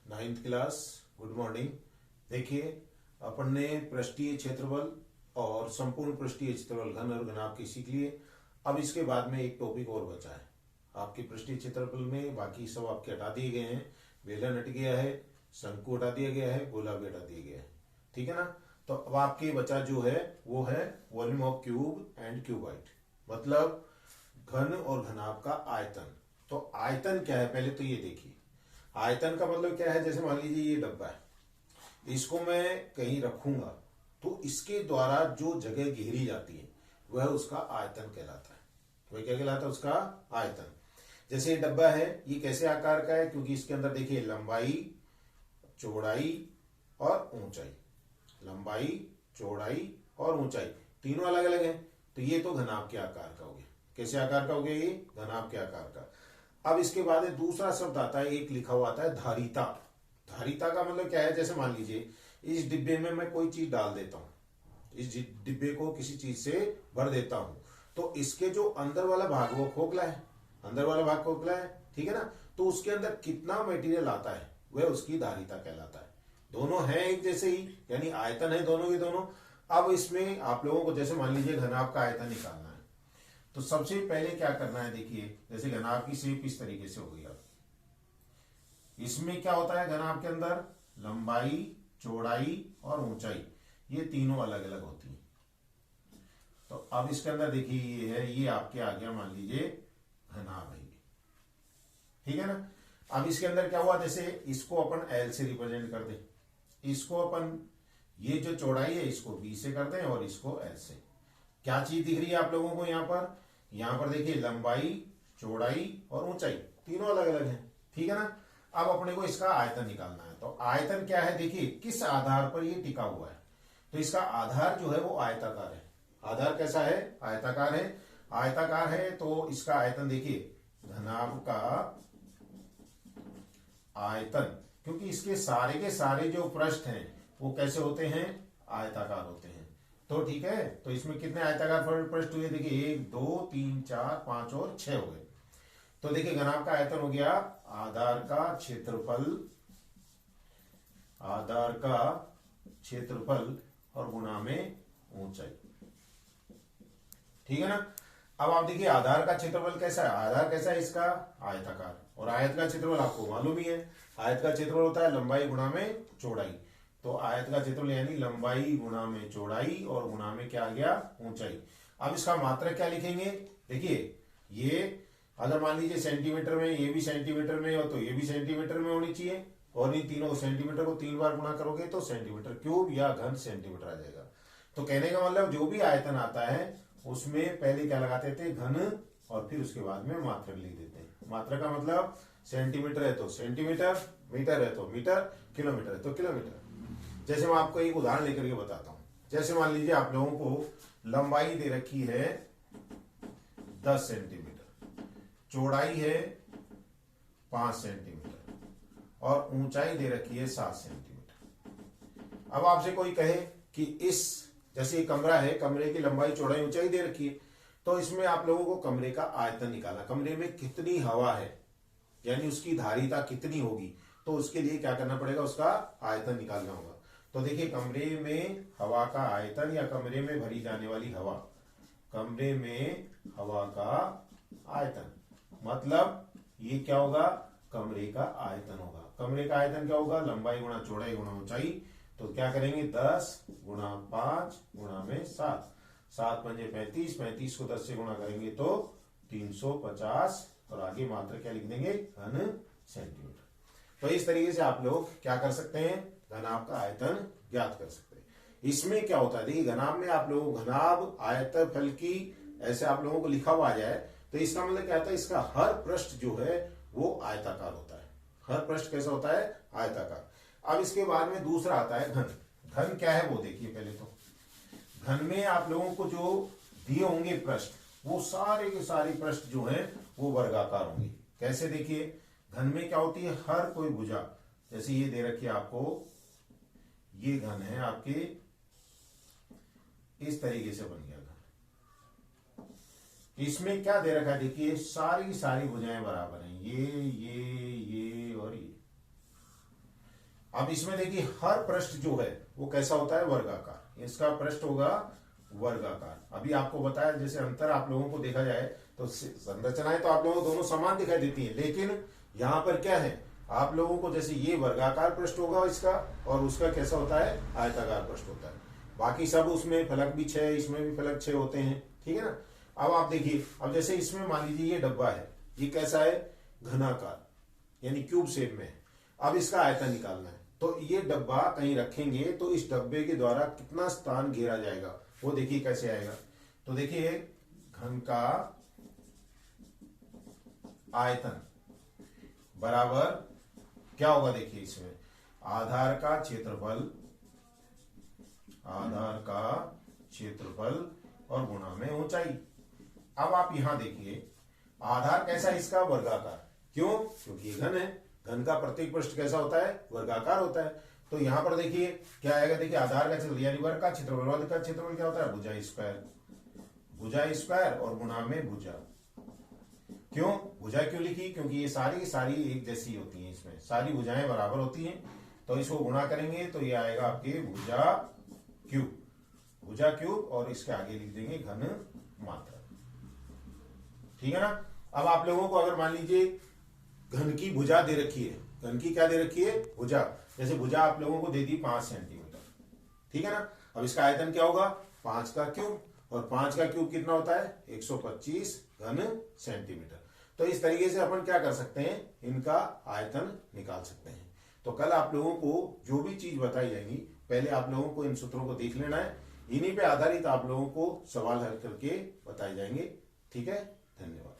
Ninth class, good morning. देखिए, अपन ने पृष्ठीय क्षेत्रफल और संपूर्ण पृष्ठीय क्षेत्रफल घन और घनाभ की सीख लिए। अब इसके बाद में एक टॉपिक और बचा है आपके पृष्ठीय क्षेत्रफल में। बाकी सब आपके हटा दिए गए हैं। बेलन हट गया है, शंकु हटा दिया गया है, गोला भी हटा दिया गया है। ठीक है ना। तो अब आपके बचा जो है वो है volume of cube and qubit, मतलब घन और घनाभ का आयतन। तो आयतन क्या है पहले तो ये देखिए। आयतन का मतलब क्या है, जैसे मान लीजिए ये डब्बा है, इसको मैं कहीं रखूंगा तो इसके द्वारा जो जगह घेरी जाती है वह उसका आयतन कहलाता है। वह क्या कहलाता है? उसका आयतन। जैसे ये डब्बा है, ये कैसे आकार का है? क्योंकि इसके अंदर देखिए लंबाई, चौड़ाई और ऊंचाई, लंबाई, चौड़ाई और ऊंचाई तीनों अलग अलग है। तो ये तो घनाभ के आकार का हो गया। कैसे आकार का हो गया? ये घनाभ के आकार का। अब इसके बाद दूसरा शब्द आता है, एक लिखा हुआ आता है धारिता। धारिता का मतलब क्या है? जैसे मान लीजिए इस डिब्बे में मैं कोई चीज डाल देता हूं, इस डिब्बे को किसी चीज से भर देता हूं, तो इसके जो अंदर वाला भाग वो खोखला है, अंदर वाला भाग खोखला है, ठीक है ना। तो उसके अंदर कितना मटेरियल आता है वह उसकी धारिता कहलाता है। दोनों हैं एक जैसे ही, यानी आयतन है दोनों के दोनों। अब इसमें आप लोगों को जैसे मान लीजिए घनाभ का आयतन निकालना है, तो सबसे पहले क्या करना है? देखिए, जैसे घनाभ की शेप इस तरीके से हो गई। अब इसमें क्या होता है? घनाभ के अंदर लंबाई, चौड़ाई और ऊंचाई ये तीनों अलग अलग होती हैं। तो अब इसके अंदर देखिए ये है, ये आपके आ गया मान लीजिए घनाभ है, ठीक है ना। अब इसके अंदर क्या हुआ? जैसे इसको अपन एल से रिप्रेजेंट कर दे, इसको अपन ये जो चौड़ाई है इसको बी से कर दें और इसको एल से। क्या चीज दिख रही है आप लोगों को यहाँ पर? यहाँ पर देखिए लंबाई, चौड़ाई और ऊंचाई तीनों अलग अलग है, ठीक है ना। अब अपने को इसका आयतन निकालना है। तो आयतन क्या है? देखिए किस आधार पर ये टिका हुआ है। तो इसका आधार जो है वो आयताकार है। आधार कैसा है? आयताकार है। आयताकार है तो इसका आयतन देखिए, घनाभ का आयतन, क्योंकि इसके सारे के सारे जो पृष्ठ हैं वो कैसे होते हैं? आयताकार होते हैं। तो ठीक है, तो इसमें कितने आयताकार पृष्ठ हुए? देखिए 1 2 3 4 5 और 6 हो गए। तो देखिए घनाभ का आयतन हो गया आधार का क्षेत्रफल, आधार का क्षेत्रफल और गुणा में ऊंचाई, ठीक है ना। अब आप देखिए आधार का क्षेत्रफल कैसा है? आधार कैसा है इसका? आयताकार। और आयत का क्षेत्रफल आपको मालूम ही है, आयत का क्षेत्रफल होता है लंबाई गुणा में चौड़ाई। तो आयत का क्षेत्रफल यानी लंबाई गुणा में चौड़ाई और गुणा में क्या आ गया? ऊंचाई। अब इसका मात्रक क्या लिखेंगे? देखिए ये अगर मान लीजिए सेंटीमीटर में, ये भी सेंटीमीटर में हो तो ये भी सेंटीमीटर में होनी चाहिए, और इन तीनों सेंटीमीटर को 3 बार गुणा करोगे तो सेंटीमीटर क्यूब या घन सेंटीमीटर आ जाएगा। तो कहने का मतलब जो भी आयतन आता है उसमें पहले क्या लगाते थे? घन, और फिर उसके बाद में मात्रक लिख देते हैं। मात्रक का मतलब सेंटीमीटर है तो सेंटीमीटर, मीटर है तो मीटर, किलोमीटर है तो किलोमीटर। जैसे मैं आपको एक उदाहरण लेकर के बताता हूं। जैसे मान लीजिए आप लोगों को लंबाई दे रखी है 10 सेंटीमीटर, चौड़ाई है 5 सेंटीमीटर और ऊंचाई दे रखी है 7 सेंटीमीटर। अब आपसे कोई कहे कि इस, जैसे ये कमरा है, कमरे की लंबाई, चौड़ाई, ऊंचाई दे रखी है, तो इसमें आप लोगों को कमरे का आयतन निकालना, कमरे में कितनी हवा है यानी उसकी धारिता कितनी होगी, तो उसके लिए क्या करना पड़ेगा? उसका आयतन निकालना होगा। तो देखिए कमरे में हवा का आयतन या कमरे में भरी जाने वाली हवा, कमरे में हवा का आयतन, मतलब ये क्या होगा? कमरे का आयतन होगा। कमरे का आयतन क्या होगा? लंबाई गुणा चौड़ाई गुणा ऊंचाई। तो क्या करेंगे? 10 गुणा 5 गुणा में 7, 7 पंजे 35, 35 को 10 से गुणा करेंगे तो 350, और आगे मात्रा क्या लिख देंगे? घन सेंटीमीटर। तो इस तरीके से आप लोग क्या कर सकते हैं? घनाभ का आयतन ज्ञात कर सकते हैं। इसमें क्या होता है? देखिए घनाभ में आप लोगों को घनाभ आयतफल की ऐसे आप लोगों को लिखा हुआ आ जाए तो इसका मतलब क्या होता है? इसका हर पृष्ठ जो है वो आयताकार होता है। हर पृष्ठ कैसा होता है? आयताकार। अब इसके बाद में दूसरा आता है घन। घन क्या है वो देखिए पहले तो। घन में आप लोगों को जो दिए होंगे पृष्ठ, वो सारे के सारे पृष्ठ जो हैं वो वर्गाकार होंगे। कैसे? देखिए घन में क्या होती है? हर कोई भुजा, जैसे ये दे रखी है आपको, ये घन है आपके, इस तरीके से बन गया घन। इसमें क्या दे रखा है? देखिए सारी सारी भुजाएं बराबर हैं, ये और ये। अब इसमें देखिए हर पृष्ठ जो है वो कैसा होता है, वर्गाकार। इसका पृष्ठ होगा वर्गाकार। अभी आपको बताया जैसे अंतर आप लोगों को देखा जाए तो संरचनाएं तो आप लोगों को दोनों समान दिखाई देती है, लेकिन यहाँ पर क्या है, आप लोगों को जैसे ये वर्गाकार पृष्ठ होगा इसका, और उसका कैसा होता है, आयताकार पृष्ठ होता है। बाकी सब उसमें फलक भी 6, इसमें भी फलक 6 होते हैं, ठीक है ना। अब आप देखिए, अब जैसे इसमें मान लीजिए ये डब्बा है, ये कैसा है, घनाकार यानी क्यूब शेप में है। अब इसका आयतन निकालना है, तो ये डब्बा कहीं रखेंगे तो इस डब्बे के द्वारा कितना स्थान घेरा जाएगा वो देखिए कैसे आएगा। तो देखिए घन का आयतन बराबर क्या होगा, देखिए इसमें आधार का क्षेत्रफल और गुणा में ऊंचाई। अब आप यहां देखिए आधार कैसा है इसका, वर्गाकार। क्यों, क्योंकि घन है, घन का प्रत्येक पृष्ठ कैसा होता है, वर्गाकार होता है। तो यहां पर देखिए क्या आएगा, देखिए आधार का क्षेत्रफल यानी वर्ग का क्षेत्रफल, वर्ग का क्षेत्रफल क्या होता है, भुजा स्क्वायर और गुणा में भुजा। क्यों भुजा क्यों लिखी, क्योंकि ये सारी की सारी एक जैसी होती हैं, इसमें सारी भुजाएं बराबर होती हैं। तो इसको गुणा करेंगे तो ये आएगा आपके भुजा क्यूब और इसके आगे लिख देंगे घन मात्रा, ठीक है ना। अब आप लोगों को अगर मान लीजिए घन की भुजा दे रखी है, घन की क्या दे रखी है, भुजा। जैसे भुजा आप लोगों को दे दी 5 सेंटीमीटर, ठीक है ना। अब इसका आयतन क्या होगा, 5 का क्यूब, और 5 का क्यूब कितना होता है, 125 घन सेंटीमीटर। तो इस तरीके से अपन क्या कर सकते हैं, इनका आयतन निकाल सकते हैं। तो कल आप लोगों को जो भी चीज बताई जाएगी, पहले आप लोगों को इन सूत्रों को देख लेना है, इन्हीं पे आधारित आप लोगों को सवाल हल करके बताए जाएंगे, ठीक है। धन्यवाद।